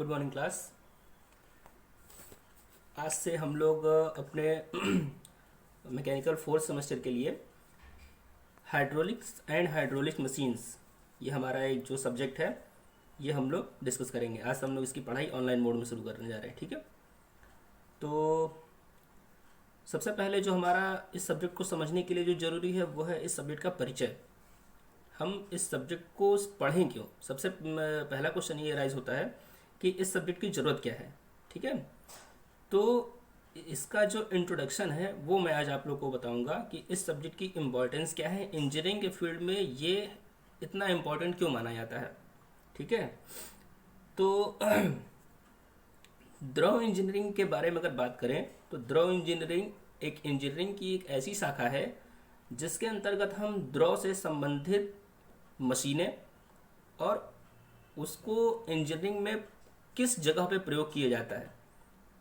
Good morning class. आज से हम लोग अपने मैकेनिकल फोर्थ सेमेस्टर के लिए हाइड्रोलिक्स एंड हाइड्रोलिक मशीन्स, ये हमारा एक जो सब्जेक्ट है ये हम लोग डिस्कस करेंगे। आज हम लोग इसकी पढ़ाई ऑनलाइन मोड में शुरू करने जा रहे हैं, ठीक है। तो सबसे पहले जो हमारा इस सब्जेक्ट को समझने के लिए जो ज़रूरी है वो है इस सब्जेक्ट का परिचय। हम इस सब्जेक्ट को पढ़ें क्यों, सबसे पहला क्वेश्चन ये राइज होता है कि इस सब्जेक्ट की ज़रूरत क्या है, ठीक है। तो इसका जो इंट्रोडक्शन है वो मैं आज आप लोग को बताऊंगा कि इस सब्जेक्ट की इम्पोर्टेंस क्या है, इंजीनियरिंग के फील्ड में ये इतना इम्पोर्टेंट क्यों माना जाता है, ठीक है। तो द्रव इंजीनियरिंग के बारे में अगर बात करें तो द्रव इंजीनियरिंग एक इंजीनियरिंग की एक ऐसी शाखा है जिसके अंतर्गत हम द्रव से संबंधित मशीनें और उसको इंजीनियरिंग में किस जगह पे प्रयोग किया जाता है,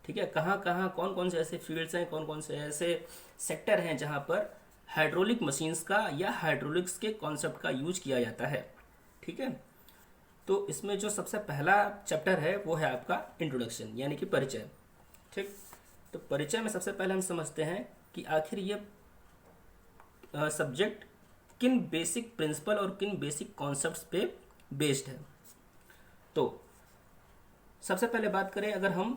ठीक है। कहाँ कहाँ कौन कौन से ऐसे फील्ड्स हैं, कौन कौन से ऐसे सेक्टर हैं जहाँ पर हाइड्रोलिक मशीन्स का या हाइड्रोलिक्स के कॉन्सेप्ट का यूज किया जाता है, ठीक है। तो इसमें जो सबसे पहला चैप्टर है वो है आपका इंट्रोडक्शन यानी कि परिचय, ठीक। तो परिचय में सबसे पहले हम समझते हैं कि आखिर ये सब्जेक्ट किन बेसिक प्रिंसिपल और किन बेसिक कॉन्सेप्ट्स पे बेस्ड है। तो सबसे पहले बात करें अगर हम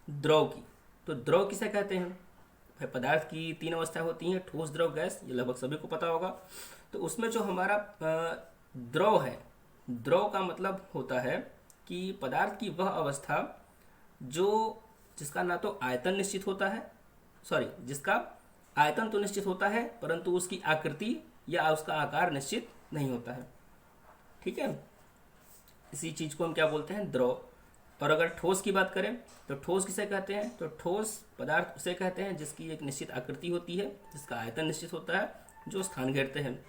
द्रव की, तो द्रव किसे कहते हैं। पदार्थ की तीन अवस्थाएं होती हैं, ठोस, द्रव, गैस, ये लगभग सभी को पता होगा। तो उसमें जो हमारा द्रव है, द्रव का मतलब होता है कि पदार्थ की वह अवस्था जो जिसका ना तो आयतन निश्चित होता है, जिसका आयतन तो निश्चित होता है परंतु उसकी आकृति या उसका आकार निश्चित नहीं होता है, ठीक है। इसी चीज को हम क्या बोलते हैं, द्रव। और अगर ठोस की बात करें तो ठोस किसे कहते हैं, तो ठोस पदार्थ उसे कहते हैं जिसकी एक निश्चित आकृति होती है, जिसका आयतन निश्चित होता है, जो स्थान घेरते हैं।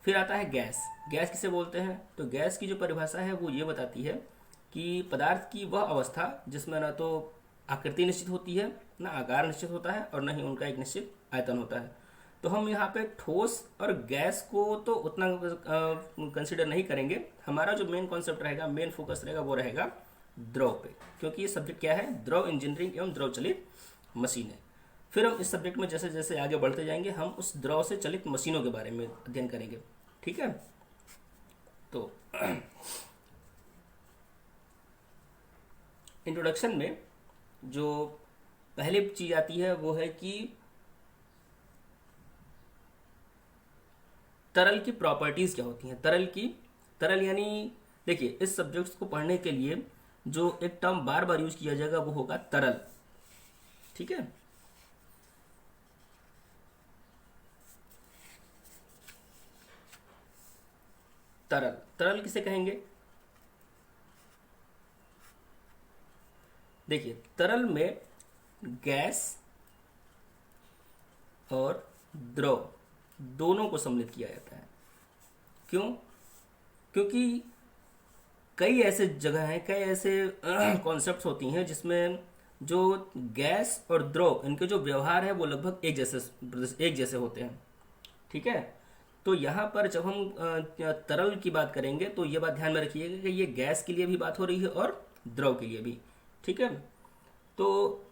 फिर आता है गैस। गैस किसे बोलते हैं, तो गैस की जो परिभाषा है वो ये बताती है कि पदार्थ की वह अवस्था जिसमें ना तो आकृति निश्चित होती है, ना आकार निश्चित होता है और न ही उनका एक निश्चित आयतन होता है। तो हम यहाँ पे ठोस और गैस को तो उतना कंसिडर नहीं करेंगे। हमारा जो मेन कॉन्सेप्ट रहेगा, मेन फोकस रहेगा वो रहेगा द्रव पे, क्योंकि ये सब्जेक्ट क्या है, द्रव इंजीनियरिंग एवं द्रव चलित मशीनें। फिर हम इस सब्जेक्ट में जैसे जैसे आगे बढ़ते जाएंगे हम उस द्रव से चलित मशीनों के बारे में अध्ययन करेंगे, ठीक है। तो इंट्रोडक्शन में जो पहली चीज आती है वो है कि तरल की प्रॉपर्टीज क्या होती हैं। तरल यानी देखिए, इस सब्जेक्ट को पढ़ने के लिए जो एक टर्म बार बार यूज किया जाएगा वो होगा तरल, ठीक है। तरल, तरल किसे कहेंगे, देखिए तरल में गैस और द्रव दोनों को सम्मिलित किया जाता है। क्यों, क्योंकि कई ऐसे जगह हैं, कई ऐसे कॉन्सेप्ट्स होती हैं जिसमें जो गैस और द्रव इनके जो व्यवहार है वो लगभग एक जैसे होते हैं, ठीक है। तो यहाँ पर जब हम तरल की बात करेंगे तो ये बात ध्यान में रखिएगा कि ये गैस के लिए भी बात हो रही है और द्रव के लिए भी, ठीक है। तो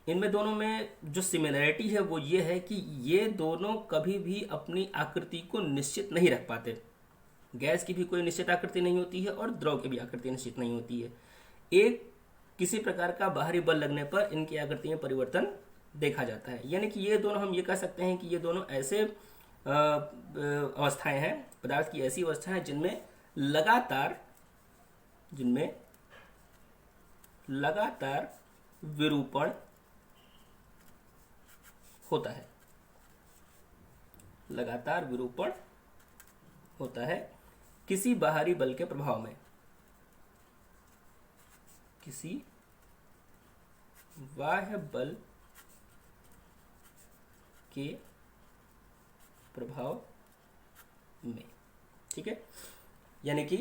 इनमें दोनों में जो सिमिलरिटी है वो ये है कि ये दोनों कभी भी अपनी आकृति को निश्चित नहीं रख पाते। गैस की भी कोई निश्चित आकृति नहीं होती है और द्रव की भी आकृति निश्चित नहीं होती है। एक किसी प्रकार का बाहरी बल लगने पर इनकी आकृति में परिवर्तन देखा जाता है। यानी कि ये दोनों, हम ये कह सकते हैं कि ये दोनों ऐसे अवस्थाएं हैं, पदार्थ की ऐसी अवस्थाएं जिनमें लगातार विरूपण होता है, लगातार विरूपण होता है किसी बाहरी बल के प्रभाव में, किसी बाह्य बल के प्रभाव में, ठीक है। यानी कि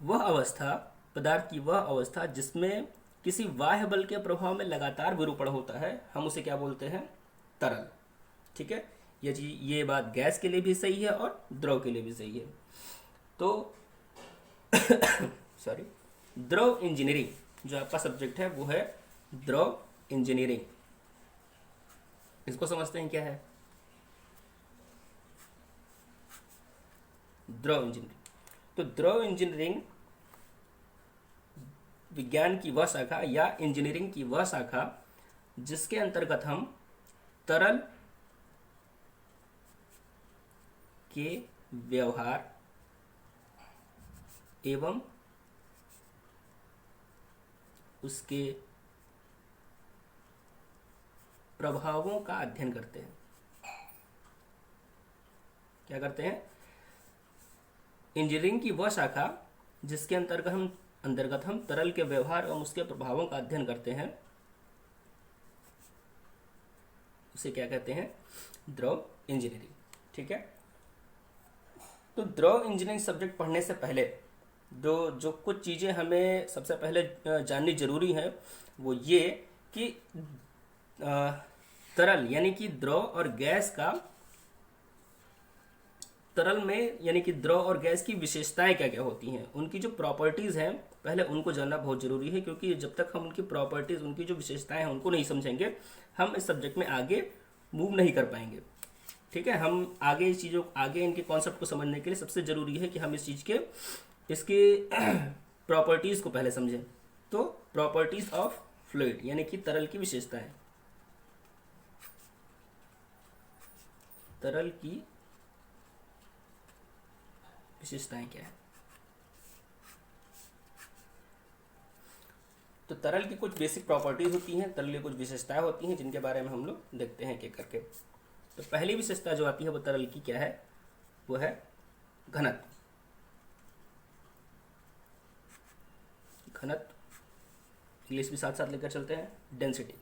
वह अवस्था, पदार्थ की वह अवस्था जिसमें किसी बाह्य बल के प्रभाव में लगातार विरूपण होता है, हम उसे क्या बोलते हैं, तरल, ठीक है। ये बात गैस के लिए भी सही है और द्रव के लिए भी सही है। तो द्रव इंजीनियरिंग जो आपका सब्जेक्ट है वो है द्रव इंजीनियरिंग। इसको समझते हैं क्या है द्रव इंजीनियरिंग। तो द्रव इंजीनियरिंग विज्ञान की वह शाखा या इंजीनियरिंग की वह शाखा जिसके अंतर्गत हम तरल के व्यवहार एवं उसके प्रभावों का अध्ययन करते हैं। क्या करते हैं? इंजीनियरिंग की वह शाखा जिसके अंतर्गत हम तरल के व्यवहार एवं उसके प्रभावों का अध्ययन करते हैं उसे क्या कहते हैं? द्रव इंजीनियरिंग। ठीक है। तो द्रव इंजीनियरिंग सब्जेक्ट पढ़ने से पहले जो कुछ चीज़ें हमें सबसे पहले जाननी जरूरी है वो ये कि तरल यानी कि द्रव और गैस का तरल में यानी कि द्रव और गैस की विशेषताएं क्या क्या होती हैं, उनकी जो प्रॉपर्टीज़ हैं पहले उनको जानना बहुत ज़रूरी है, क्योंकि जब तक हम उनकी प्रॉपर्टीज़ उनकी जो विशेषताएं हैं उनको नहीं समझेंगे हम इस सब्जेक्ट में आगे मूव नहीं कर पाएंगे। ठीक है। हम आगे इस चीज़ों आगे इनके कॉन्सेप्ट को समझने के लिए सबसे ज़रूरी है कि हम इस चीज़ के इसके प्रॉपर्टीज़ को पहले समझें। तो प्रॉपर्टीज़ ऑफ फ्लूइड यानी कि तरल की विशेषताएं, तरल की विशेषताएं क्या है? तो तरल की कुछ बेसिक प्रॉपर्टीज होती हैं, तरल की कुछ विशेषताएं होती हैं जिनके बारे में हम लोग देखते हैं एक करके। तो पहली विशेषता जो आती है वो तरल की क्या है? वो है घनत्व। घनत्व इंग्लिश भी साथ साथ लेकर चलते हैं, डेंसिटी।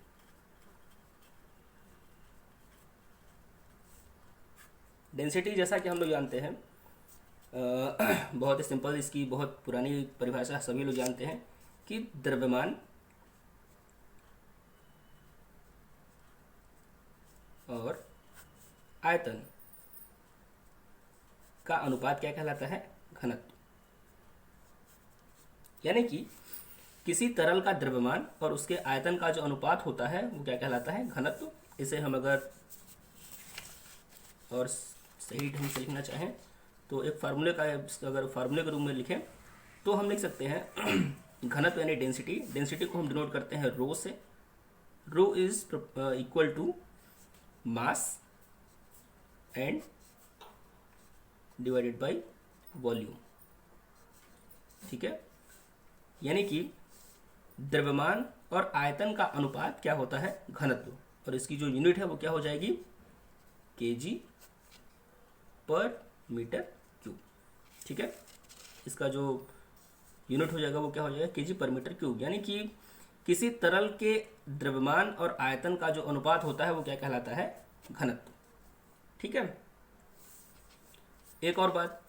डेंसिटी जैसा कि हम लोग जानते हैं बहुत ही सिंपल, इसकी बहुत पुरानी परिभाषा सभी लोग जानते हैं कि द्रव्यमान और आयतन का अनुपात क्या कहलाता है? घनत्व। यानी कि किसी तरल का द्रव्यमान और उसके आयतन का जो अनुपात होता है वो क्या कहलाता है? घनत्व। इसे हम अगर और सही ढंग से लिखना चाहें तो एक फार्मूले का अगर फार्मूले के रूप में लिखें तो हम लिख सकते हैं घनत्व यानी डेंसिटी। डेंसिटी को हम डिनोट करते हैं रो से। Rho is equal to mass and divided by volume. ठीक है। यानी कि द्रव्यमान और आयतन का अनुपात क्या होता है? घनत्व। और इसकी जो यूनिट है वो क्या हो जाएगी? केजी पर मीटर क्यूब। ठीक है। इसका जो यूनिट हो जाएगा वो क्या हो जाएगा? केजी पर मीटर क्यूब। यानी कि किसी तरल के द्रव्यमान और आयतन का जो अनुपात होता है वो क्या कहलाता है? घनत्व। ठीक है। एक और बात,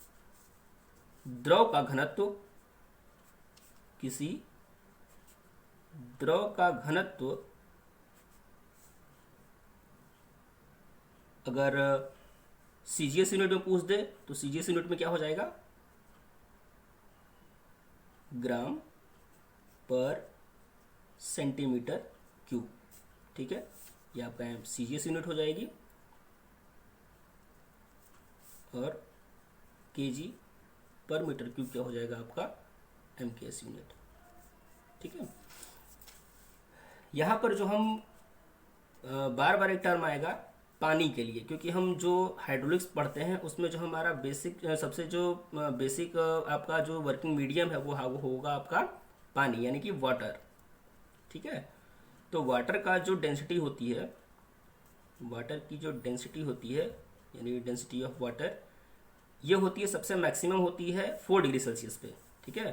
द्रव का घनत्व, किसी द्रव का घनत्व अगर सीजीएस यूनिट में पूछ दे तो सीजीएस यूनिट में क्या हो जाएगा? ग्राम पर सेंटीमीटर क्यूब। ठीक है। ये आपका सीजीएस यूनिट हो जाएगी और केजी पर मीटर क्यूब क्या हो जाएगा? आपका एमकेएस यूनिट। ठीक है। यहाँ पर जो हम बार बार एक टर्म आएगा पानी के लिए, क्योंकि हम जो हाइड्रोलिक्स पढ़ते हैं उसमें जो हमारा बेसिक सबसे जो बेसिक आपका जो वर्किंग मीडियम है वो होगा आपका पानी यानी कि वाटर। ठीक है। तो वाटर का जो डेंसिटी होती है, वाटर की जो डेंसिटी होती है यानी डेंसिटी ऑफ वाटर, ये होती है सबसे मैक्सिमम होती है 4 डिग्री सेल्सियस पे। ठीक है।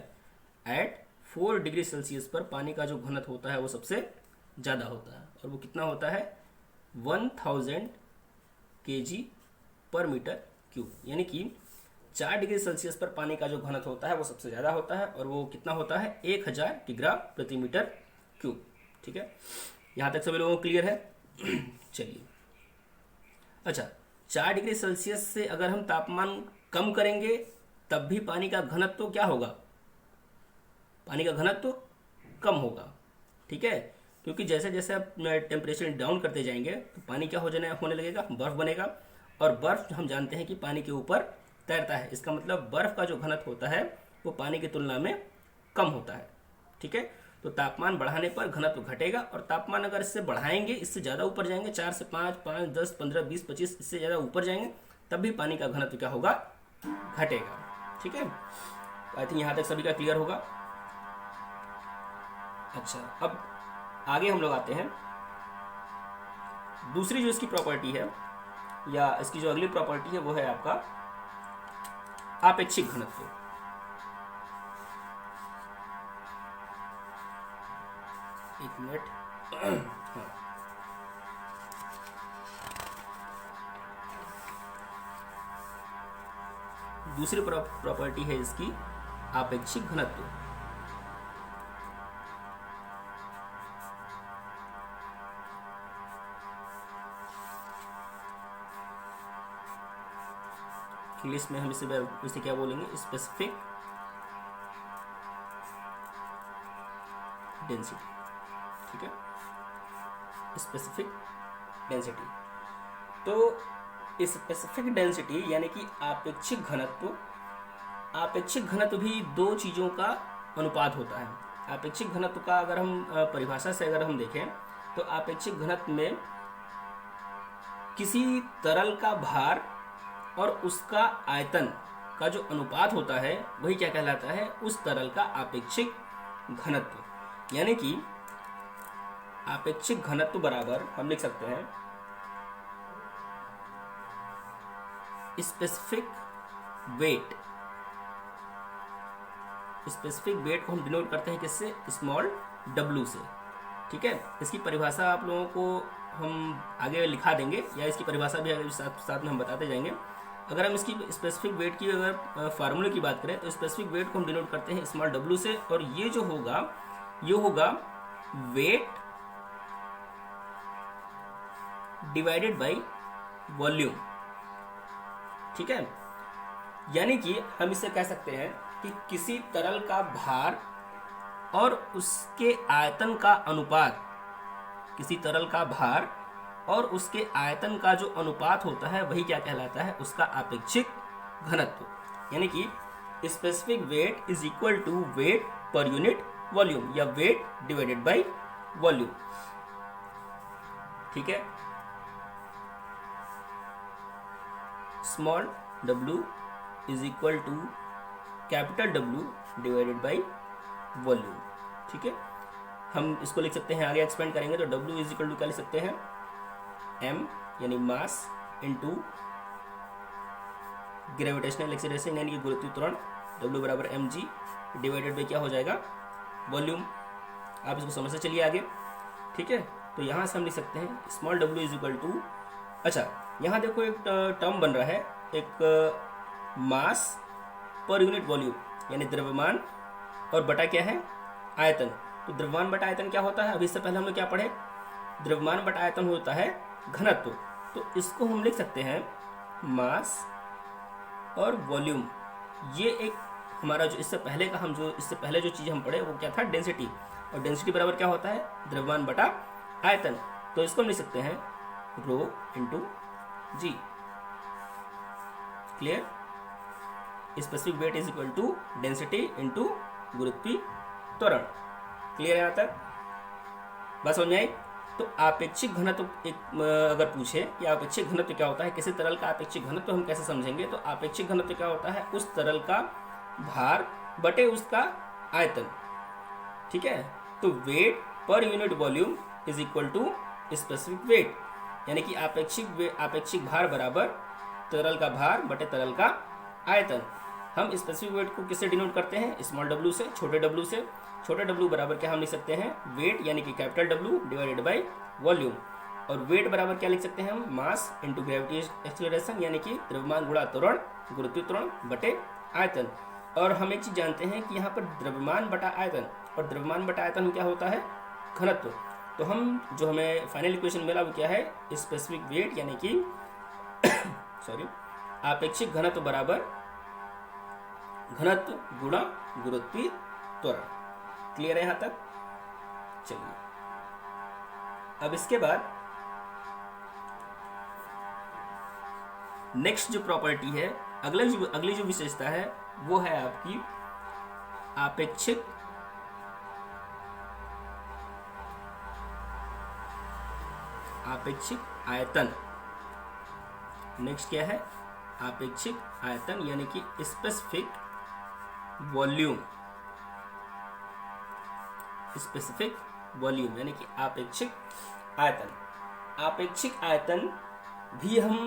एट 4 डिग्री सेल्सियस पर पानी का जो घनत्व होता है वो सबसे ज़्यादा होता है और वो कितना होता है? 1000 केजी पर मीटर क्यूब। यानी कि 4 डिग्री सेल्सियस पर पानी का जो घनत्व होता है वो सबसे ज़्यादा होता है और वो कितना होता है? 1000 किग्रा प्रति मीटर क्यूब। ठीक है। यहाँ तक सभी लोगों को क्लियर है? चलिए, अच्छा, 4 डिग्री सेल्सियस से अगर हम तापमान कम करेंगे तब भी पानी का घनत्व क्या होगा? पानी का घनत्व कम होगा। ठीक है, क्योंकि जैसे जैसे आप टेम्परेचर डाउन करते जाएंगे तो पानी क्या होने लगेगा, बर्फ बनेगा, और बर्फ हम जानते हैं कि पानी के ऊपर तैरता है। इसका मतलब बर्फ का जो घनत्व होता है वो पानी की तुलना में कम होता है। ठीक है, तो तापमान बढ़ाने पर घनत्व घटेगा, और तापमान अगर इससे बढ़ाएंगे, इससे ज़्यादा ऊपर जाएंगे, 4 से 5, 5, 10, 15, 20, 25, इससे ज़्यादा ऊपर जाएंगे, तब भी पानी का घनत्व क्या होगा, घटेगा। ठीक है, आई थिंक यहाँ तक सभी का क्लियर होगा। अच्छा, अब आगे हम लोग आते हैं। दूसरी जो इसकी प्रॉपर्टी है, या इसकी जो अगली प्रॉपर्टी है, वो है आपका आपेक्षिक घनत्व। एक मिनट। हाँ, दूसरी प्रॉपर्टी है इसकी आपेक्षिक घनत्व। इंग्लिश में हम इसे क्या बोलेंगे, स्पेसिफिक डेंसिटी। ठीक है, स्पेसिफिक डेंसिटी। तो स्पेसिफिक डेंसिटी यानी कि आपेक्षिक घनत्व, आपेक्षिक घनत्व भी दो चीज़ों का अनुपात होता है। आपेक्षिक घनत्व का अगर हम परिभाषा से अगर हम देखें तो आपेक्षिक घनत्व में किसी तरल का भार और उसका आयतन का जो अनुपात होता है वही क्या कहलाता है, उस तरल का आपेक्षिक घनत्व। यानी कि आपेक्षिक घनत्व बराबर हम लिख सकते हैं स्पेसिफिक वेट। स्पेसिफिक वेट को हम डिनोट करते हैं किससे, स्मॉल w से। ठीक है, इसकी परिभाषा आप लोगों को हम आगे लिखा देंगे, या इसकी परिभाषा भी आगे साथ में हम बताते जाएंगे। अगर हम इसकी स्पेसिफिक वेट की अगर फार्मूले की बात करें तो स्पेसिफिक वेट को हम डिनोट करते हैं स्मॉल w से, और ये जो होगा ये होगा वेट डिवाइडेड बाय वॉल्यूम। ठीक है, यानी कि हम इसे कह सकते हैं कि किसी तरल का भार और उसके आयतन का अनुपात, किसी तरल का भार और उसके आयतन का जो अनुपात होता है वही क्या कहलाता है, उसका आपेक्षिक घनत्व। यानी कि specific weight is equal to weight per unit volume, या वेट डिवाइडेड बाय वॉल्यूम। ठीक है, small w is equal to capital W divided by volume. ठीक है, हम इसको लिख सकते हैं, आगे एक्सपेंड करेंगे तो W इज इक्वल टू क्या लिख सकते हैं, m यानी मास इंटू ग्रेविटेशनल एक्सीलरेशन यानी कि गुरुत्वीय त्वरण, W बराबर mg डिवाइडेड बाई क्या हो जाएगा, वॉल्यूम। आप इसको समझ से चलिए आगे। ठीक है, तो यहाँ से हम लिख सकते हैं small w is equal to, अच्छा यहाँ देखो एक टर्म बन रहा है, एक मास पर यूनिट वॉल्यूम, यानी द्रव्यमान और बटा क्या है, आयतन। तो द्रव्यमान बटा आयतन क्या होता है, अभी इससे पहले हमने क्या पढ़े, द्रव्यमान बटा आयतन होता है घनत्व। तो इसको हम लिख सकते हैं मास और वॉल्यूम। ये एक हमारा जो इससे पहले का इससे पहले जो चीज़ हम पढ़े वो क्या था, डेंसिटी। और डेंसिटी बराबर क्या होता है, द्रव्यमान बटा आयतन। तो इसको हम लिख सकते हैं rho into G. Clear, specific weight is equal to density into गुरुत्वीय त्वरण। क्लियर है यहाँ तक, बस समझ में आई। तो आपेक्षिक घनत्व अगर पूछे कि आपेक्षिक घनत्व क्या होता है, किसी तरल का आपेक्षिक घनत्व हम कैसे समझेंगे, तो आपेक्षिक घनत्व क्या होता है, उस तरल का भार बटे उसका आयतन। ठीक है, तो weight per unit volume is equal to specific weight, यानी कि आपेक्षिक भार बराबर तरल का भार बटे तरल का आयतन। हम स्पेसिफिक वेट को किससे डिनोट करते हैं, स्मॉल w से, छोटे w से। छोटे w बराबर क्या हम लिख सकते हैं, वेट यानी कि capital W divided by volume. और वेट बराबर क्या लिख सकते हैं हम, मास इंटू ग्रेविटी एक्सीलरेशन, यानी कि द्रव्यमान गुणा त्वरण, गुरुत्वीय त्वरण बटे आयतन। और हम एक चीज़ जानते हैं कि यहाँ पर द्रव्यमान बटा आयतन, और द्रव्यमान बटा आयतन क्या होता है, घनत्व। तो हम जो हमें फाइनल इक्वेशन मिला वो क्या है, स्पेसिफिक वेट यानी कि सॉरी आपेक्षिक घनत्व बराबर घनत्व गुणा गुरुत्वीय त्वरण। क्लियर है यहाँ तक? चलिए, अब इसके बाद नेक्स्ट जो प्रॉपर्टी है, अगली जो विशेषता है वो है आपकी आपेक्षिक आयतन। नेक्स्ट क्या है? आपेक्षिक आयतन, यानी कि स्पेसिफिक वॉल्यूम। स्पेसिफिक वॉल्यूम यानी कि आपेक्षिक आयतन। आपेक्षिक आयतन भी हम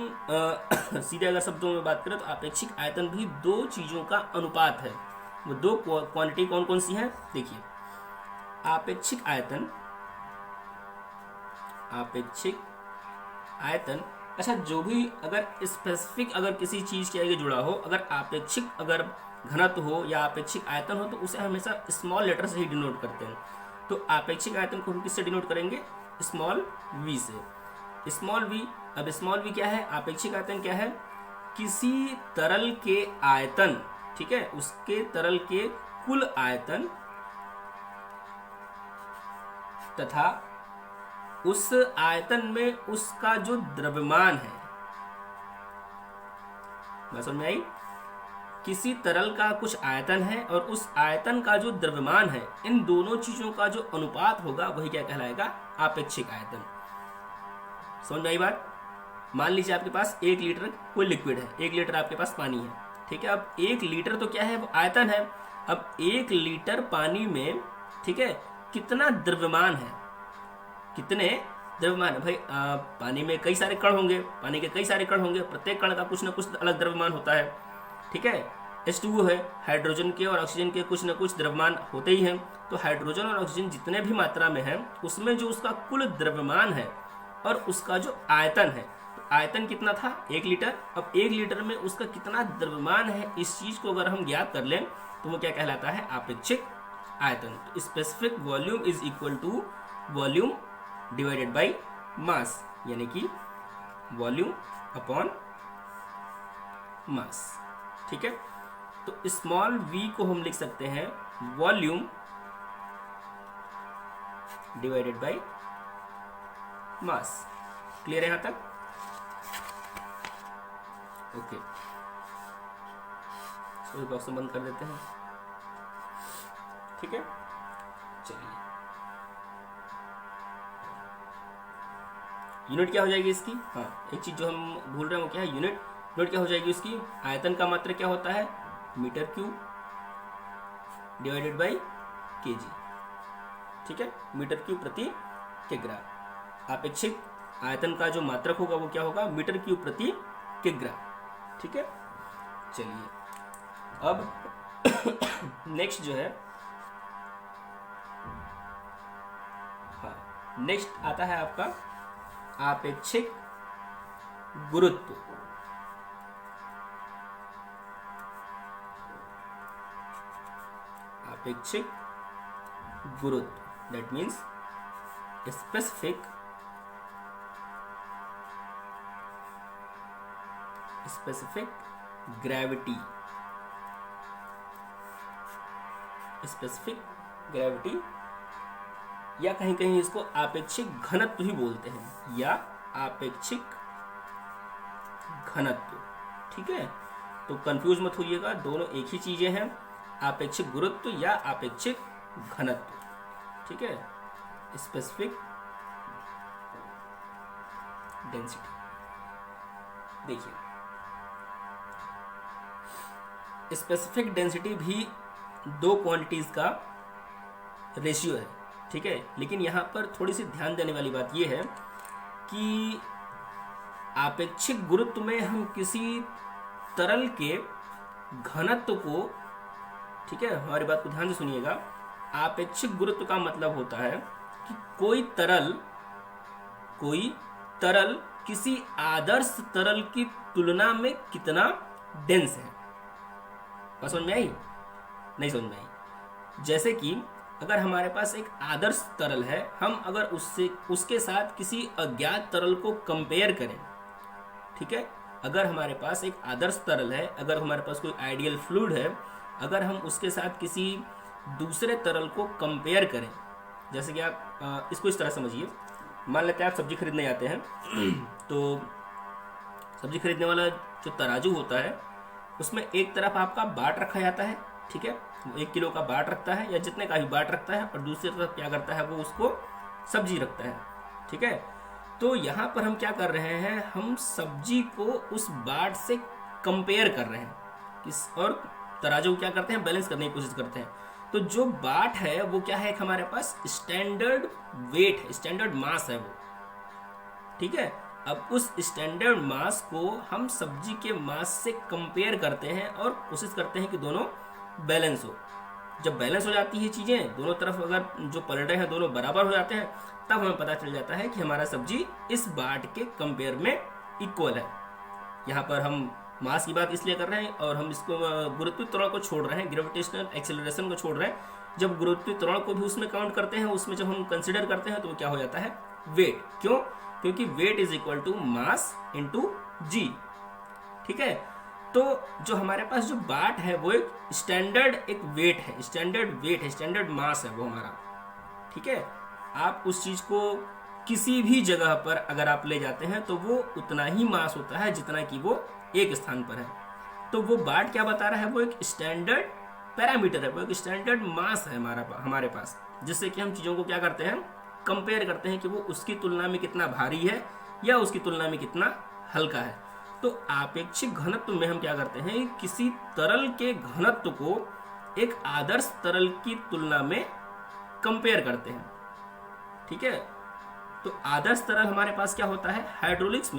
सीधे अगर शब्दों में बात करें तो आपेक्षिक आयतन भी दो चीजों का अनुपात है। वो दो क्वांटिटी कौन कौन सी है? देखिए, आपेक्षिक आयतन, अच्छा, जो भी अगर स्पेसिफिक अगर किसी चीज के आगे जुड़ा हो, अगर आपेक्षिक अगर घनत्व हो या आपेक्षिक आयतन हो तो उसे हमेशा स्मॉल लेटर से ही डिनोट करते हैं। तो आपेक्षिक आयतन को हम किससे डिनोट करेंगे? स्मॉल वी से। स्मॉल वी, अब स्मॉल वी क्या है? आपेक्षिक आयतन क्या है? किसी तरल के आयतन, ठीक है, उसके तरल के कुल आयतन तथा उस आयतन में उसका जो द्रव्यमान है। बात समझ में आई? किसी तरल का कुछ आयतन है और उस आयतन का जो द्रव्यमान है, इन दोनों चीजों का जो अनुपात होगा वही क्या कहलाएगा? आपेक्षिक आयतन। समझ में आई बात? मान लीजिए आपके पास 1 लीटर कोई लिक्विड है, 1 लीटर आपके पास पानी है, ठीक है। अब 1 लीटर तो क्या है? वो आयतन है। अब 1 लीटर पानी में, ठीक है, कितना द्रव्यमान है? कितने द्रव्यमान है भाई? पानी में कई सारे कण होंगे, पानी के कई सारे कण होंगे, प्रत्येक कण का कुछ ना कुछ अलग द्रव्यमान होता है, ठीक है। H2O है, हाइड्रोजन के और ऑक्सीजन के कुछ ना कुछ द्रव्यमान होते ही हैं। तो हाइड्रोजन और ऑक्सीजन जितने भी मात्रा में है, उसमें जो उसका कुल द्रव्यमान है और उसका जो आयतन है, तो आयतन कितना था? 1 लीटर। अब 1 लीटर में उसका कितना द्रव्यमान है, इस चीज को अगर हम ज्ञात कर लें तो वो क्या कहलाता है? आपेक्षिक आयतन। तो specific volume is equal to volume divided by mass, यानी कि वॉल्यूम अपॉन मास, ठीक है। तो स्मॉल v को हम लिख सकते हैं volume divided by mass. Clear है यहां तक? ओके, इसको बॉक्स बंद कर देते हैं, ठीक है। चलिए, यूनिट क्या हो जाएगी इसकी? हाँ, एक चीज जो हम भूल रहे हैं वो क्या है? यूनिट क्या हो जाएगी उसकी? आयतन का मात्रा क्या होता है? Metre cube divided by KG, ठीक है, मीटर क्यूब प्रति किग्रा। आपेक्षिक आयतन का जो मात्रक होगा वो क्या होगा? मीटर क्यूब प्रति किग्रा, ठीक है। चलिए, अब नेक्स्ट जो है, हाँ, नेक्स्ट आता है आपका आपेक्षिक गुरुत्व। आपेक्षिक गुरुत्व, that means specific gravity. Specific gravity या कहीं कहीं इसको आपेक्षिक घनत्व ही बोलते हैं, या आपेक्षिक घनत्व, ठीक है। तो कंफ्यूज मत होइएगा, दोनों एक ही चीजें हैं, आपेक्षिक गुरुत्व या आपेक्षिक घनत्व, ठीक है। स्पेसिफिक डेंसिटी, देखिए स्पेसिफिक डेंसिटी भी दो क्वांटिटीज का रेशियो है, ठीक है। लेकिन यहाँ पर थोड़ी सी ध्यान देने वाली बात यह है कि आपेक्षिक गुरुत्व में हम किसी तरल के घनत्व को, ठीक है, हमारी बात को ध्यान से सुनिएगा, आपेक्षिक गुरुत्व का मतलब होता है कि कोई तरल किसी आदर्श तरल की तुलना में कितना डेंस है। बात समझ में आई? नहीं समझ में आई? जैसे कि अगर हमारे पास एक आदर्श तरल है, हम अगर उसके साथ किसी अज्ञात तरल को कंपेयर करें, ठीक है, अगर हमारे पास एक आदर्श तरल है, अगर हमारे पास कोई आइडियल फ्लूइड है, अगर हम उसके साथ किसी दूसरे तरल को कंपेयर करें, जैसे कि आप इसको इस तरह समझिए, मान लेते हैं आप सब्जी खरीदने जाते हैं तो सब्जी खरीदने वाला जो तराजू होता है उसमें एक तरफ आपका बाट रखा जाता है, ठीक है, वो 1 किलो का बाट रखता है या जितने का भी बाट रखता है, और दूसरी तरफ क्या करता है, वो उसको सब्जी रखता है, ठीक है। तो यहाँ पर हम क्या कर रहे हैं, हम सब्जी को उस बाट से कंपेयर कर रहे हैं और तराजू क्या करते हैं, बैलेंस करने की कोशिश करते हैं। तो जो बाट है वो क्या है, हमारे पास स्टैंडर्ड वेट है, स्टैंडर्ड मास है वो, ठीक है। अब उस स्टैंडर्ड मास को हम सब्जी के मास से कंपेयर करते हैं और कोशिश करते हैं कि दोनों बैलेंस हो। जब बैलेंस हो जाती है चीज़ें, दोनों तरफ अगर जो पलड़े हैं दोनों बराबर हो जाते हैं, तब हमें पता चल जाता है कि हमारा सब्जी इस बाट के कंपेयर में इक्वल है। यहाँ पर हम मास की बात इसलिए कर रहे हैं और हम इसको गुरुत्वीय त्वरण को छोड़ रहे हैं, ग्रेविटेशनल एक्सेलरेशन को छोड़ रहे हैं। जब गुरुत्वीय त्वरण को भी उसमें काउंट करते हैं, उसमें जब हम कंसिडर करते हैं तो क्या हो जाता है, वेट। क्यों? क्योंकि weight is equal to mass into G, ठीक है। तो जो हमारे पास जो बाट है वो एक स्टैंडर्ड एक वेट है, स्टैंडर्ड वेट है, स्टैंडर्ड मास है वो हमारा, ठीक है। आप उस चीज को किसी भी जगह पर अगर आप ले जाते हैं तो वो उतना ही मास होता है जितना कि वो एक स्थान पर है। तो वो बाट क्या बता रहा है, वो एक स्टैंडर्ड पैरामीटर है, वो एक स्टैंडर्ड मास है हमारे पास, जिससे कि हम चीज़ों को क्या करते हैं, कंपेयर करते हैं कि वो उसकी तुलना में कितना भारी है या उसकी तुलना में कितना हल्का है। तो आपेक्षिक घनत्व में हम क्या करते हैं, किसी तरल के घनत्व को एक आदर्श तरल की तुलना में कंपेयर करते हैं, ठीक है। तो आदर्श तरल हमारे पास क्या होता है, हाइड्रोलिक्स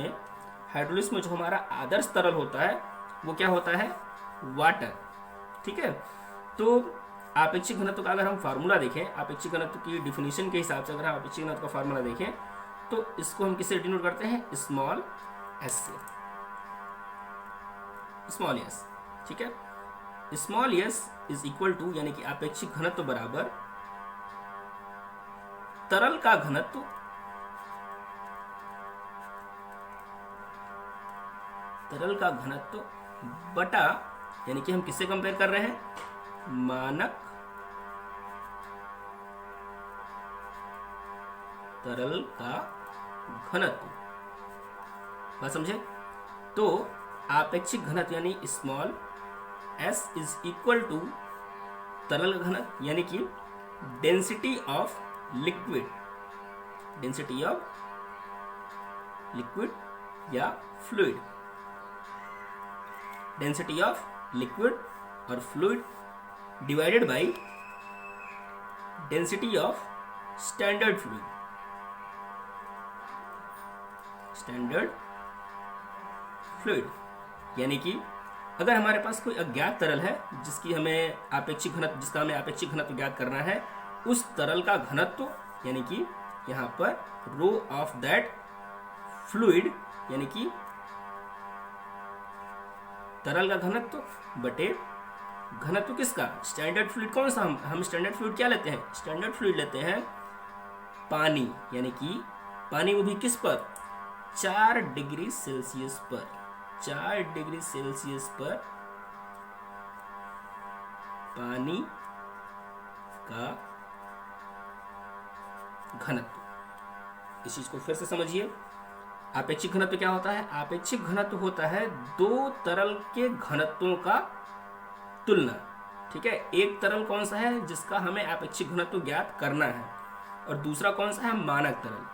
में जो हमारा आदर्श तरल होता है वो क्या होता है, वाटर, ठीक है। तो आपेक्षिक घनत्व का अगर हम फार्मूला देखें, आपेक्षिक घनत्व की डिफिनीशन के हिसाब से अगर हम आपेक्षिक घनत्व का फार्मूला देखें तो इसको हम किससे डिनोट करते हैं, स्मॉल एस से, स्मॉल एस, ठीक है। Small S is equal to, यानी कि आपेक्षिक घनत्व बराबर तरल का घनत्व बटा, यानी कि हम किससे कंपेयर कर रहे हैं, मानक तरल का घनत्व, बात समझे। तो आपेक्षिक घनत्व यानी small S is equal to तरल का घनत्व, यानी कि डेंसिटी ऑफ लिक्विड या फ्लूइड, डेंसिटी ऑफ लिक्विड और fluid divided by density of standard fluid. यानी कि अगर हमारे पास कोई अज्ञात तरल है जिसका हमें आपेक्षिक घनत्व ज्ञात करना है, उस तरल का घनत्व, यानी कि यहाँ पर रो ऑफ दैट फ्लूइड, यानी कि तरल का घनत्व बटे घनत्व किसका, स्टैंडर्ड फ्लूइड कौन सा, हम स्टैंडर्ड फ्लूइड क्या लेते हैं, स्टैंडर्ड फ्लूइड लेते हैं पानी, यानी कि पानी वो भी किस पर, 4 डिग्री सेल्सियस पर, 4 डिग्री सेल्सियस पर पानी का घनत्व। इस चीज को फिर से समझिए, आपेक्षिक घनत्व क्या होता है, आपेक्षिक घनत्व होता है दो तरल के घनत्वों का तुलना, ठीक है। एक तरल कौन सा है जिसका हमें आपेक्षिक घनत्व ज्ञात करना है, और दूसरा कौन सा है, मानक तरल,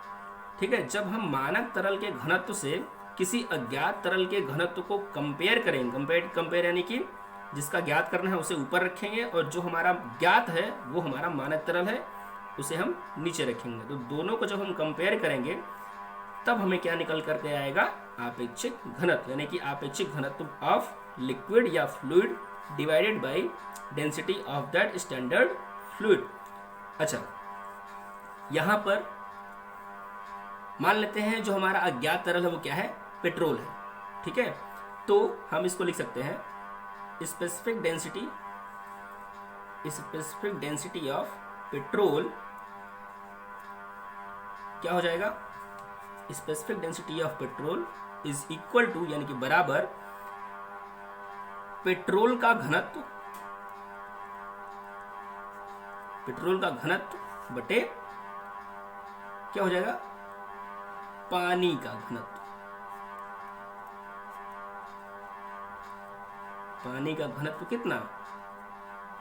ठीक है। जब हम मानक तरल के घनत्व से किसी अज्ञात तरल के घनत्व को कंपेयर करेंगे, कंपेयर यानी कि जिसका ज्ञात करना है उसे ऊपर रखेंगे और जो हमारा ज्ञात है वो हमारा मानक तरल है उसे हम नीचे रखेंगे। तो दोनों को जब हम कंपेयर करेंगे तब हमें क्या निकल करके आएगा, आपेक्षिक घनत्व, यानी कि आपेक्षिक घनत्व ऑफ लिक्विड या fluid divided by density of that standard fluid. अच्छा, यहां पर मान लेते हैं जो हमारा अज्ञात तरल है वो क्या है, पेट्रोल है, ठीक है। तो हम इसको लिख सकते हैं स्पेसिफिक डेंसिटी ऑफ पेट्रोल क्या हो जाएगा, specific density of petrol is equal to, यानी कि बराबर पेट्रोल का घनत्व पेट्रोल का घनत्व बटे क्या हो जाएगा, पानी का घनत्व। पानी का घनत्व कितना,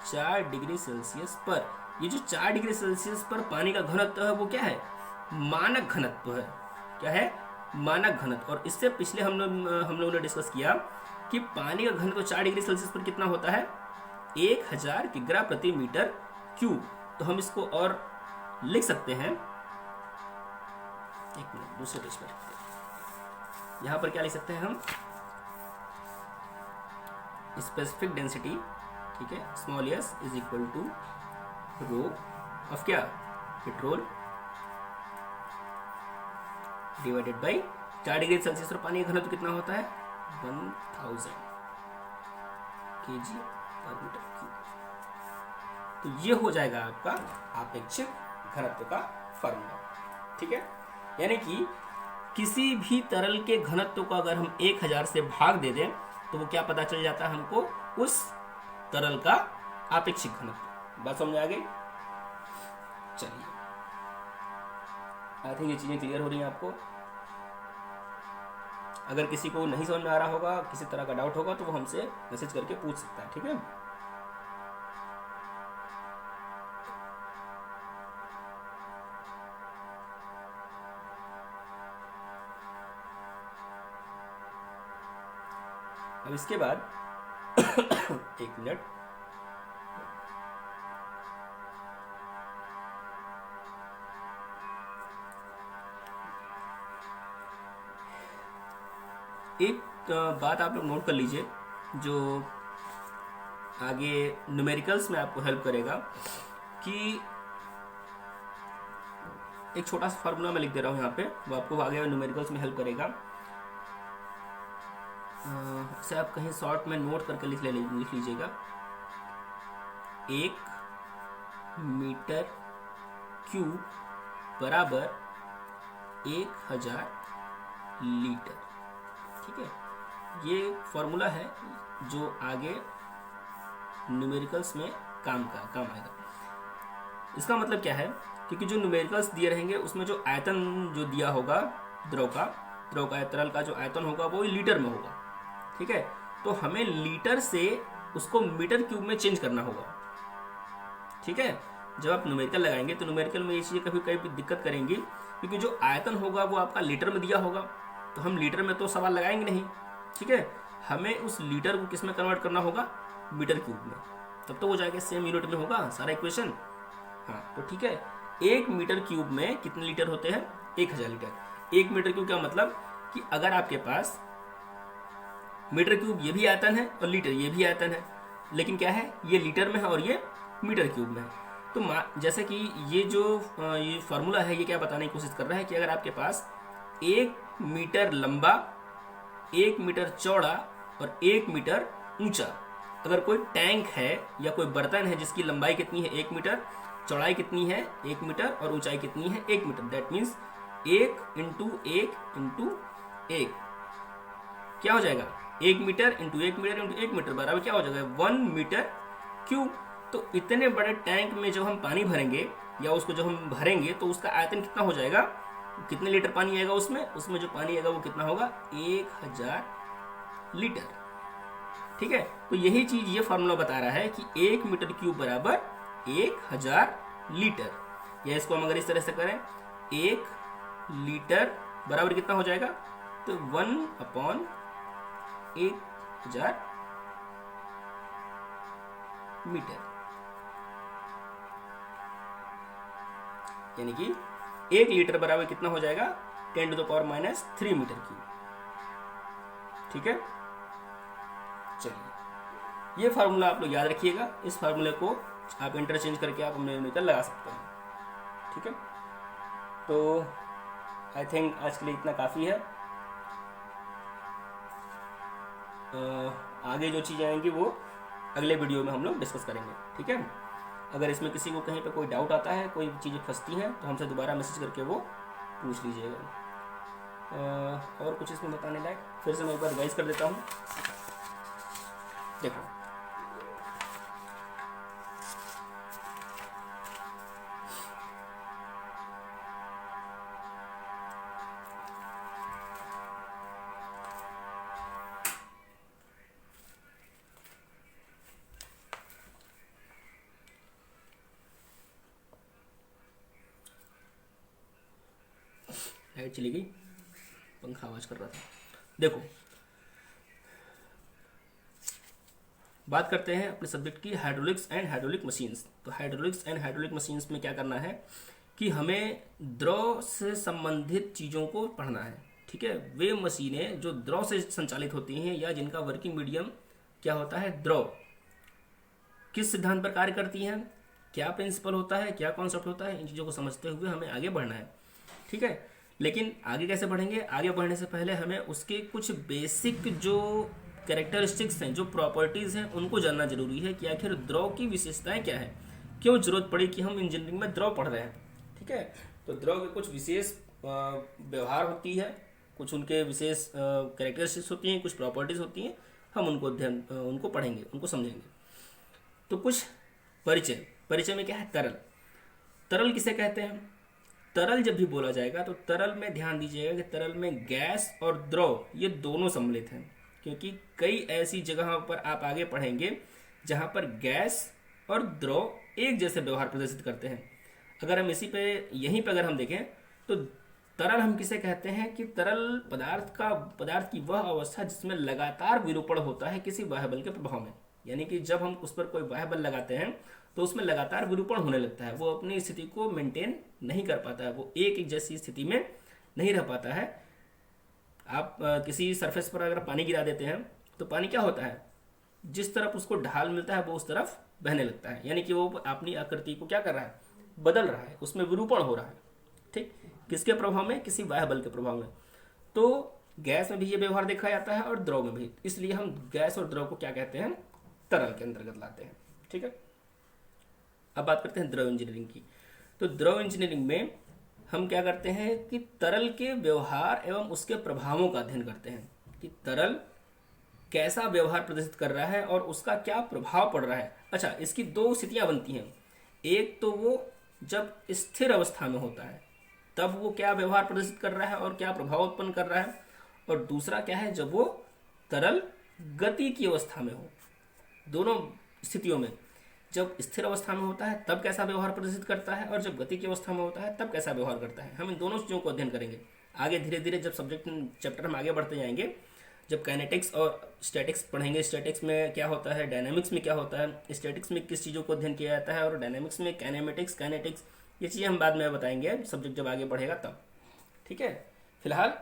4 डिग्री सेल्सियस पर। ये जो 4 डिग्री सेल्सियस पर पानी का घनत्व है वो क्या है, मानक घनत्व है। क्या है, मानक घनत्व। और इससे पिछले हम लोगों ने डिस्कस किया कि पानी का घनत्व 4 डिग्री सेल्सियस पर कितना होता है, 1000 किग्रा प्रति मीटर क्यूब। तो हम इसको और लिख सकते हैं, एक मिनट, दूसरे पेज पर यहां पर क्या लिख सकते हैं हम, स्पेसिफिक डेंसिटी, ठीक है, small S is equal to rho of क्या, petrol divided by 4 degree Celsius पर पानी का घनत्व कितना होता है, 1000 kg पर मीटर क्यूब। तो ये हो जाएगा आपका आपेक्षिक घनत्व का फॉर्मूला। ठीक है, यानी कि किसी भी तरल के घनत्व को अगर हम 1000 से भाग दे दें तो वो क्या पता चल जाता है हमको, उस तरल का आपेक्षिक घनत्व। बात समझ आ गई। चलिए, आई थिंक ये चीजें क्लियर हो रही हैं आपको। अगर किसी को नहीं समझ में आ रहा होगा, किसी तरह का डाउट होगा, तो वो हमसे मैसेज करके पूछ सकता है। ठीक है, अब इसके बाद एक मिनट, एक बात आप लोग नोट कर लीजिए जो आगे न्यूमेरिकल्स में आपको हेल्प करेगा, कि एक छोटा सा फार्मूला मैं लिख दे रहा हूँ यहाँ पे, वो आपको आगे न्यूमेरिकल्स में हेल्प करेगा। इसे आप कहीं शॉर्ट में नोट करके लिख लीजिएगा। 1 मीटर क्यूब बराबर 1000 लीटर। ठीक है, ये फॉर्मूला है जो आगे न्यूमेरिकल्स में काम आएगा। इसका मतलब क्या है, क्योंकि जो न्यूमेरिकल्स दिए रहेंगे उसमें जो आयतन जो दिया होगा द्रव का तरल का जो आयतन होगा वो लीटर में होगा। ठीक है, तो हमें लीटर से उसको मीटर क्यूब में चेंज करना होगा। ठीक है, जब आप न्यूमेरिकल लगाएंगे तो न्यूमेरिकल में ये चीज़ें कभी दिक्कत करेंगी, क्योंकि जो आयतन होगा वो आपका लीटर में दिया होगा, तो हम लीटर में तो सवाल लगाएंगे नहीं। ठीक है, हमें उस लीटर को किस में कन्वर्ट करना होगा, मीटर क्यूब में, तब तो हो जाएगा सेम यूनिट में होगा सारा इक्वेशन। हाँ, तो ठीक है, 1 मीटर क्यूब में कितने लीटर होते हैं, 1000 लीटर। 1 मीटर क्यूब का मतलब कि अगर आपके पास मीटर क्यूब ये भी आयतन है और लीटर ये भी आयतन है, लेकिन क्या है, ये लीटर में है और ये मीटर क्यूब में है। तो जैसे कि ये जो ये फार्मूला है, ये क्या बताने की कोशिश कर रहा है कि अगर आपके पास 1 मीटर लंबा, 1 मीटर चौड़ा और 1 मीटर ऊंचा अगर कोई टैंक है या कोई बर्तन है जिसकी लंबाई कितनी है 1 मीटर, चौड़ाई कितनी है 1 मीटर और ऊंचाई कितनी है 1 metre, that means 1 into 1 into 1 क्या हो जाएगा, 1 metre into 1 metre into 1 metre बराबर क्या हो जाएगा, 1 मीटर क्यूब। तो इतने बड़े टैंक में जब हम पानी भरेंगे या उसको जब हम भरेंगे तो उसका आयतन कितना हो जाएगा, कितने लीटर पानी आएगा उसमें जो पानी आएगा वो कितना होगा, 1000 लीटर। ठीक है, तो यही चीज ये फार्मूला बता रहा है कि 1 मीटर क्यूब बराबर 1000 लीटर। या इसको हम अगर इस तरह से करें, 1 लीटर बराबर कितना हो जाएगा, तो 1/1000 मीटर, यानी कि 1 लीटर बराबर कितना हो जाएगा, 10⁻³ मीटर क्यूब। ठीक है, चलिए ये फार्मूला आप लोग याद रखिएगा। इस फार्मूले को आप इंटरचेंज करके आप न्यूमेरिकल लगा सकते हैं। ठीक है, तो आई थिंक आज के लिए इतना काफ़ी है। आगे जो चीज़ें आएंगी वो अगले वीडियो में हम लोग डिस्कस करेंगे। ठीक है, अगर इसमें किसी को कहीं पे कोई डाउट आता है, कोई चीज़ें फंसती हैं, तो हमसे दोबारा मैसेज करके वो पूछ लीजिएगा। और कुछ इसमें बताने लायक फिर से मैं एक बार रिवाइज कर देता हूँ। देखो, लाइट चली गई, पंखा आवाज कर रहा था। देखो, बात करते हैं अपने सब्जेक्ट की, हाइड्रोलिक्स एंड हाइड्रोलिक मशीन्स। तो हाइड्रोलिक्स एंड हाइड्रोलिक मशीन्स में क्या करना है कि हमें द्रव से संबंधित चीज़ों को पढ़ना है। ठीक है, वे मशीनें जो द्रव से संचालित होती हैं या जिनका वर्किंग मीडियम क्या होता है, द्रव, किस सिद्धांत पर कार्य करती हैं, क्या प्रिंसिपल होता है, क्या कॉन्सेप्ट होता है, इन चीज़ों को समझते हुए हमें आगे बढ़ना है। ठीक है, लेकिन आगे कैसे बढ़ेंगे, आगे बढ़ने से पहले हमें उसके कुछ बेसिक जो कैरेक्टरिस्टिक्स हैं, जो प्रॉपर्टीज़ हैं, उनको जानना जरूरी है कि आखिर द्रव की विशेषताएं क्या है, क्यों जरूरत पड़ी कि हम इंजीनियरिंग में द्रव पढ़ रहे हैं। ठीक है, तो द्रव के कुछ विशेष व्यवहार होती है, कुछ उनके विशेष कैरेक्टरिस्टिक्स होती हैं, कुछ प्रॉपर्टीज़ होती हैं, हम उनको पढ़ेंगे, उनको समझेंगे। तो कुछ परिचय में क्या है, तरल। तरल किसे कहते हैं, तरल जब भी बोला जाएगा तो तरल में ध्यान दीजिएगा कि तरल में गैस और द्रव ये दोनों सम्मिलित हैं, क्योंकि कई ऐसी जगहों पर आप आगे पढ़ेंगे जहां पर गैस और द्रव एक जैसे व्यवहार प्रदर्शित करते हैं। अगर हम यहीं पे अगर हम देखें तो तरल हम किसे कहते हैं कि तरल पदार्थ की वह अवस्था जिसमें लगातार विरूपण होता है किसी बाह्य बल के प्रभाव में। यानी कि जब हम उस पर कोई बाह्य बल लगाते हैं तो उसमें लगातार विरूपण होने लगता है, वो अपनी स्थिति को मेंटेन नहीं कर पाता है, वो एक जैसी स्थिति में नहीं रह पाता है। आप किसी सरफेस पर अगर पानी गिरा देते हैं तो पानी क्या होता है, जिस तरफ उसको ढाल मिलता है वो उस तरफ बहने लगता है, यानी कि वो अपनी आकृति को क्या कर रहा है, बदल रहा है, उसमें विरूपण हो रहा है। ठीक, किसके प्रभाव में, किसी बाह्य बल के प्रभाव में। तो गैस में भी ये व्यवहार देखा जाता है और द्रव में भी, इसलिए हम गैस और द्रव को क्या कहते हैं, तरल के अंतर्गत लाते हैं। ठीक है, अब बात करते हैं द्रव इंजीनियरिंग की। तो द्रव इंजीनियरिंग में हम क्या करते हैं कि तरल के व्यवहार एवं उसके प्रभावों का अध्ययन करते हैं कि तरल कैसा व्यवहार प्रदर्शित कर रहा है और उसका क्या प्रभाव पड़ रहा है। अच्छा, इसकी दो स्थितियां बनती हैं, एक तो वो जब स्थिर अवस्था में होता है तब वो क्या व्यवहार प्रदर्शित कर रहा है और क्या प्रभाव उत्पन्न कर रहा है, और दूसरा क्या है जब वो तरल गति की अवस्था में हो। दोनों स्थितियों में, जब स्थिर अवस्था में होता है तब कैसा व्यवहार प्रदर्शित करता है और जब गति की अवस्था में होता है तब कैसा व्यवहार करता है। हम इन दोनों चीज़ों को अध्ययन करेंगे आगे धीरे धीरे, जब चैप्टर हम आगे बढ़ते जाएंगे, जब काइनेटिक्स और स्टैटिक्स पढ़ेंगे। स्टैटिक्स में क्या होता है, डायनामिक्स में क्या होता है, स्टैटिक्स में किस चीज़ों को अध्ययन किया जाता है और डायनामिक्स में काइनेटिक्स, ये चीज़ें हम बाद में बताएंगे, सब्जेक्ट जब आगे बढ़ेगा तब। ठीक है, फिलहाल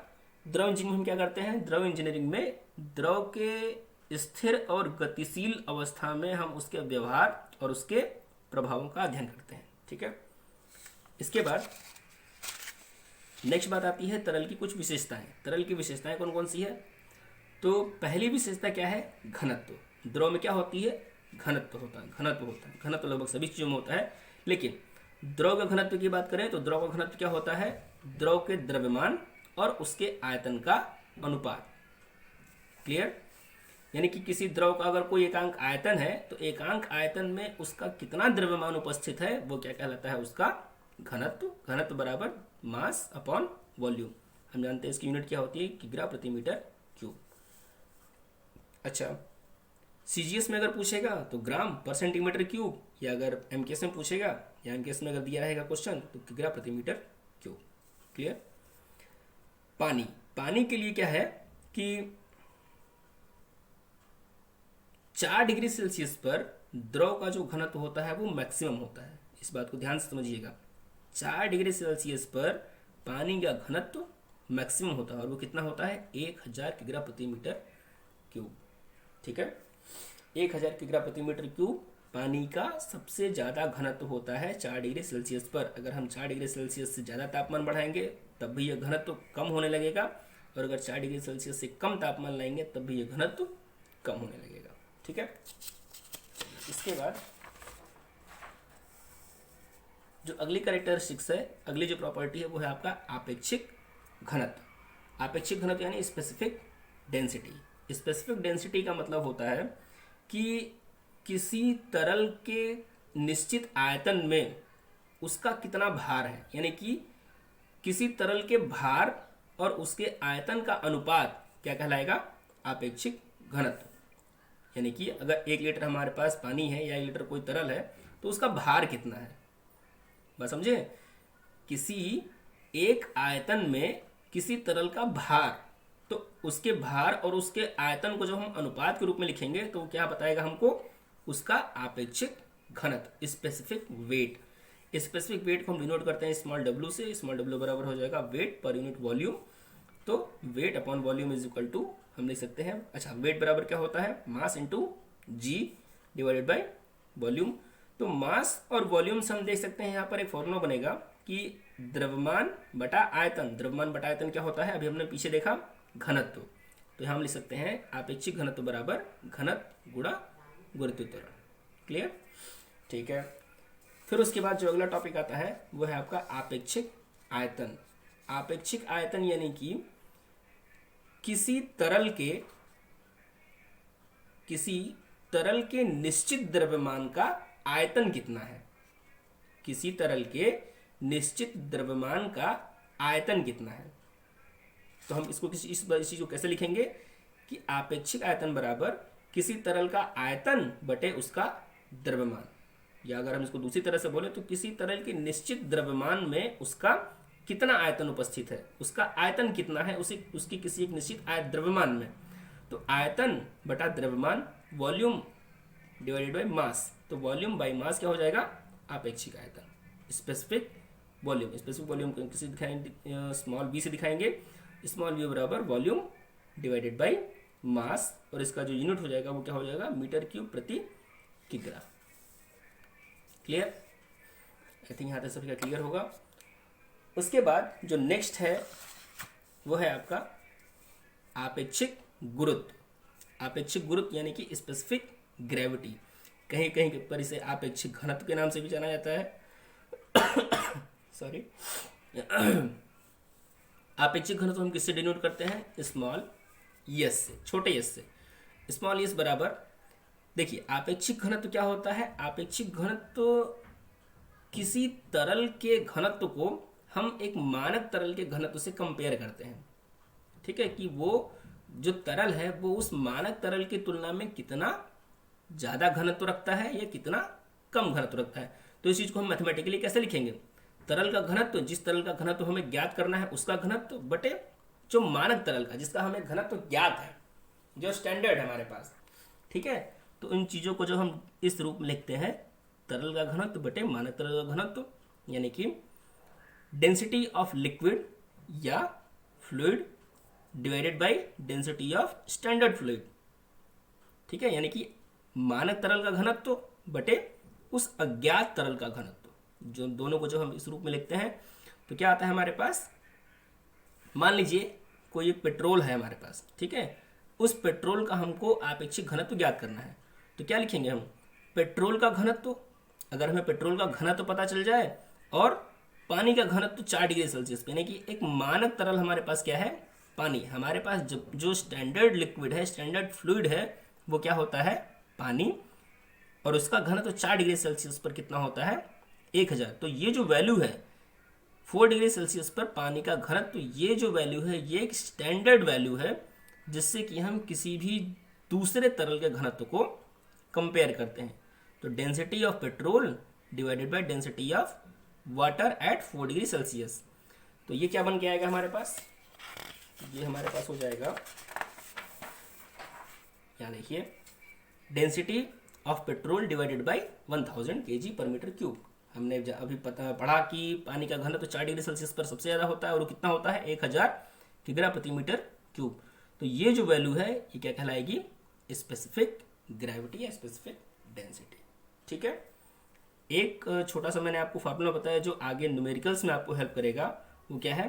द्रव इंजीनियरिंग में हम क्या करते हैं, द्रव इंजीनियरिंग में द्रव के स्थिर और गतिशील अवस्था में हम उसके व्यवहार और उसके प्रभावों का अध्ययन करते हैं। ठीक है, इसके बाद नेक्स्ट बात आती है तरल की कुछ विशेषताएं। तरल की विशेषताएं कौन कौन सी है, तो पहली विशेषता क्या है, घनत्व। द्रव में क्या होती है, घनत्व होता है। घनत्व लगभग सभी चीज़ों में होता है, लेकिन द्रव के घनत्व की बात करें तो द्रव का घनत्व क्या होता है, द्रव के द्रव्यमान और उसके आयतन का अनुपात। क्लियर, यानी कि किसी द्रव का अगर कोई एकांक आयतन है तो एकांक आयतन में उसका कितना द्रव्यमान उपस्थित है वो क्या कहलाता है, उसका घनत्व। घनत्व बराबर मास अपॉन वॉल्यूम। हम जानते हैं इसकी यूनिट क्या होती है, किग्रा प्रति मीटर क्यूब। अच्छा, सीजीएस में अगर पूछेगा तो ग्राम पर सेंटीमीटर क्यूब, या अगर एमकेएस में पूछेगा या एमकेएस में अगर दिया रहेगा क्वेश्चन तो किग्रा प्रति मीटर क्यूब। क्लियर। पानी के लिए क्या है कि 4 डिग्री सेल्सियस पर द्रव का जो घनत्व होता है वो मैक्सिमम होता है। इस बात को ध्यान से समझिएगा, 4 डिग्री सेल्सियस पर पानी का घनत्व मैक्सिमम होता है और वो कितना होता है, 1000 किग्रा प्रति मीटर क्यूब। ठीक है, 1000 किग्रा प्रति मीटर क्यूब पानी का सबसे ज़्यादा घनत्व होता है 4 डिग्री सेल्सियस पर। अगर हम 4 डिग्री सेल्सियस से ज़्यादा तापमान बढ़ाएंगे तब भी यह घनत्व कम होने लगेगा, और अगर 4 डिग्री सेल्सियस से कम तापमान लाएंगे तब भी यह घनत्व कम होने लगेगा। ठीक है, इसके बाद जो अगली कैरेक्टरिस्टिक्स है, अगली जो प्रॉपर्टी है वो है आपका आपेक्षिक घनत्व। आपेक्षिक घनत्व यानी स्पेसिफिक डेंसिटी। स्पेसिफिक डेंसिटी का मतलब होता है कि किसी तरल के निश्चित आयतन में उसका कितना भार है, यानी कि किसी तरल के भार और उसके आयतन का अनुपात क्या कहलाएगा, आपेक्षिक घनत्व। यानी कि अगर 1 लीटर हमारे पास पानी है या 1 लीटर कोई तरल है तो उसका भार कितना है, बस समझे। किसी एक आयतन में किसी तरल का भार, तो उसके भार और उसके आयतन को जब हम अनुपात के रूप में लिखेंगे तो वो क्या बताएगा हमको, उसका आपेक्षिक घनत्व, स्पेसिफिक वेट। स्पेसिफिक वेट को हम डिनोट करते हैं स्मॉल w से। स्मॉल w बराबर हो जाएगा वेट पर यूनिट वॉल्यूम। तो weight upon volume is equal to हम लिख सकते हैं, अच्छा वेट बराबर क्या होता है, mass into G divided by volume. तो मास और वॉल्यूम से हम देख सकते हैं यहाँ पर एक फॉर्मूला बनेगा कि द्रव्यमान बटा आयतन। द्रव्यमान बटा आयतन क्या होता है, अभी हमने पीछे देखा घनत्व। तो यहाँ हम लिख सकते हैं आपेक्षिक घनत्व बराबर घनत्व गुणा गुरुत्व त्वरण। क्लियर, ठीक है। फिर उसके बाद जो अगला टॉपिक आता है वो है आपका आपेक्षिक आयतन। आपेक्षिक आयतन यानी कि किसी तरल के निश्चित द्रव्यमान का आयतन कितना है। किसी तरल के निश्चित द्रव्यमान का आयतन कितना है। तो हम इसको इस चीज को कैसे लिखेंगे कि आपेक्षिक आयतन बराबर किसी तरल का आयतन बटे उसका द्रव्यमान, या अगर हम इसको दूसरी तरह से बोले तो किसी तरल के निश्चित द्रव्यमान में उसका कितना आयतन उपस्थित है, उसका आयतन कितना है उसकी किसी एक निश्चित द्रव्यमान में। तो आयतन बटा द्रव्यमान, वॉल्यूम डिवाइडेड बाय मास। तो वॉल्यूम बाय मास क्या हो जाएगा, आपेक्षिक आयतन। स्पेसिफिक वॉल्यूम को किसी दिखाएंगे स्मॉल b से दिखाएंगे। स्मॉल v बराबर वॉल्यूम डिवाइडेड बाय मास, और इसका जो यूनिट हो जाएगा वो क्या हो जाएगा, मीटर क्यूब प्रति किग्रा। क्लियर, आई थिंक यहाँ तक सभी का क्लियर होगा। उसके बाद जो नेक्स्ट है वो है आपका आपेक्षिक गुरुत्व। आपेक्षिक गुरुत्व यानी कि स्पेसिफिक ग्रेविटी, कहीं कहीं पर इसे आपेक्षिक घनत्व के नाम से भी जाना जाता है। सॉरी। आपेक्षिक घनत्व हम किससे डिनोट करते हैं, स्मॉल एस से, छोटे एस से। स्मॉल एस बराबर, देखिए आपेक्षिक घनत्व क्या होता है, आपेक्षिक घनत्व किसी तरल के घनत्व को हम एक मानक तरल के घनत्व से कंपेयर करते हैं। ठीक है, कि वो जो तरल है वो उस मानक तरल की तुलना में कितना ज्यादा घनत्व रखता है या कितना कम घनत्व रखता है। तो इस चीज को हम मैथमेटिकली कैसे लिखेंगे, तरल का घनत्व, जिस तरल का घनत्व हमें ज्ञात करना है उसका घनत्व बटे जो मानक तरल का जिसका हमें घनत्व ज्ञात है, जो स्टैंडर्ड है हमारे पास। ठीक है, तो इन चीजों को जो हम इस रूप में लिखते हैं, तरल का घनत्व बटे मानक तरल का घनत्व, यानी कि डेंसिटी ऑफ लिक्विड या fluid divided by density of standard fluid. ठीक है, यानी कि मानक तरल का घनत्व बटे उस अज्ञात तरल का घनत्व, जो दोनों को जब हम इस रूप में लिखते हैं तो क्या आता है हमारे पास, मान लीजिए कोई एक पेट्रोल है हमारे पास। ठीक है, उस पेट्रोल का हमको आपेक्षिक घनत्व ज्ञात करना है। तो क्या लिखेंगे हम, पेट्रोल का घनत्व। अगर हमें पेट्रोल का घनत्व पता चल जाए और पानी का घनत्व 4 डिग्री सेल्सियस पे, यानी कि एक मानक तरल हमारे पास क्या है, पानी। हमारे पास जो स्टैंडर्ड लिक्विड है, स्टैंडर्ड फ्लूइड है, वो क्या होता है, पानी, और उसका घनत्व 4 डिग्री सेल्सियस पर कितना होता है, 1000। तो ये जो वैल्यू है 4 डिग्री सेल्सियस पर पानी का घनत्व, ये जो वैल्यू है ये एक स्टैंडर्ड वैल्यू है जिससे कि हम किसी भी दूसरे तरल के घनत्व को कंपेयर करते हैं। तो density of petrol divided by density of water at 4 degree Celsius. तो ये क्या बन के आएगा हमारे पास, ये हमारे पास हो जाएगा, यहाँ देखिए, density of petrol divided by 1000 kg पर मीटर क्यूब। हमने अभी पढ़ा कि पानी का घनत्व 4 डिग्री सेल्सियस पर सबसे ज्यादा होता है और वो कितना होता है, 1000 किग्रा प्रति मीटर क्यूब। तो ये जो वैल्यू है ये क्या कहलाएगी, स्पेसिफिक ग्रेविटी या स्पेसिफिक डेंसिटी। ठीक है, एक छोटा सा मैंने आपको फार्मूला बताया जो आगे न्यूमेरिकल्स में आपको हेल्प करेगा, वो क्या है,